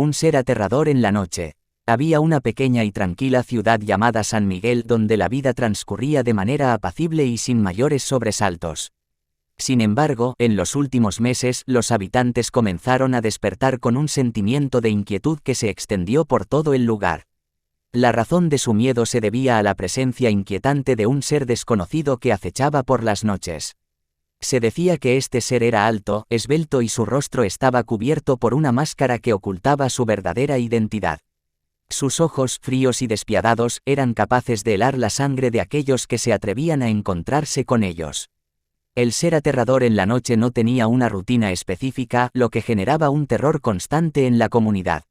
Un ser aterrador en la noche. Había una pequeña y tranquila ciudad llamada San Miguel donde la vida transcurría de manera apacible y sin mayores sobresaltos. Sin embargo, en los últimos meses los habitantes comenzaron a despertar con un sentimiento de inquietud que se extendió por todo el lugar. La razón de su miedo se debía a la presencia inquietante de un ser desconocido que acechaba por las noches. Se decía que este ser era alto, esbelto y su rostro estaba cubierto por una máscara que ocultaba su verdadera identidad. Sus ojos, fríos y despiadados, eran capaces de helar la sangre de aquellos que se atrevían a encontrarse con ellos. El ser aterrador en la noche no tenía una rutina específica, lo que generaba un terror constante en la comunidad.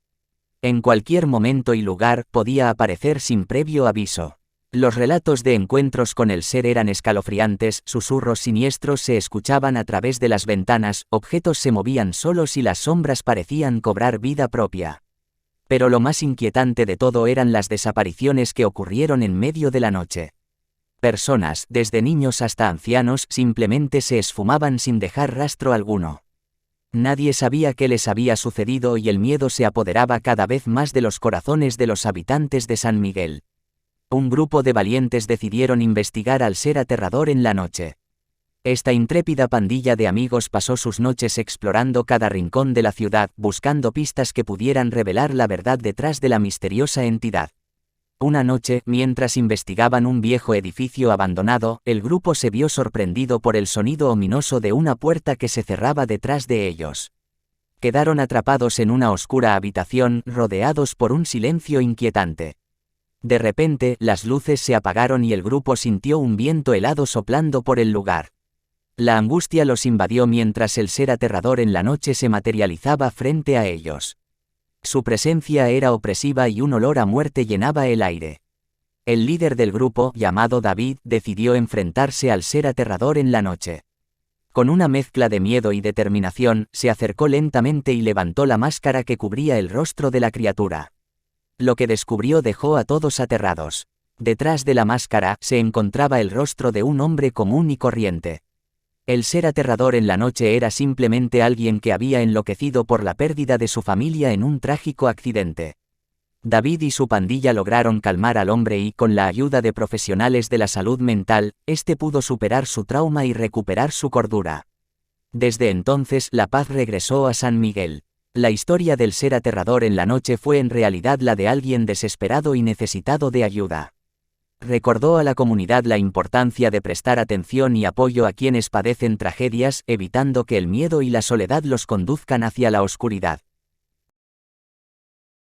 En cualquier momento y lugar, podía aparecer sin previo aviso. Los relatos de encuentros con el ser eran escalofriantes, susurros siniestros se escuchaban a través de las ventanas, objetos se movían solos y las sombras parecían cobrar vida propia. Pero lo más inquietante de todo eran las desapariciones que ocurrieron en medio de la noche. Personas, desde niños hasta ancianos, simplemente se esfumaban sin dejar rastro alguno. Nadie sabía qué les había sucedido y el miedo se apoderaba cada vez más de los corazones de los habitantes de San Miguel. Un grupo de valientes decidieron investigar al ser aterrador en la noche. Esta intrépida pandilla de amigos pasó sus noches explorando cada rincón de la ciudad, buscando pistas que pudieran revelar la verdad detrás de la misteriosa entidad. Una noche, mientras investigaban un viejo edificio abandonado, el grupo se vio sorprendido por el sonido ominoso de una puerta que se cerraba detrás de ellos. Quedaron atrapados en una oscura habitación, rodeados por un silencio inquietante. De repente, las luces se apagaron y el grupo sintió un viento helado soplando por el lugar. La angustia los invadió mientras el ser aterrador en la noche se materializaba frente a ellos. Su presencia era opresiva y un olor a muerte llenaba el aire. El líder del grupo, llamado David, decidió enfrentarse al ser aterrador en la noche. Con una mezcla de miedo y determinación, se acercó lentamente y levantó la máscara que cubría el rostro de la criatura. Lo que descubrió dejó a todos aterrados. Detrás de la máscara, se encontraba el rostro de un hombre común y corriente. El ser aterrador en la noche era simplemente alguien que había enloquecido por la pérdida de su familia en un trágico accidente. David y su pandilla lograron calmar al hombre y, con la ayuda de profesionales de la salud mental, este pudo superar su trauma y recuperar su cordura. Desde entonces, la paz regresó a San Miguel. La historia del ser aterrador en la noche fue en realidad la de alguien desesperado y necesitado de ayuda. Recordó a la comunidad la importancia de prestar atención y apoyo a quienes padecen tragedias, evitando que el miedo y la soledad los conduzcan hacia la oscuridad.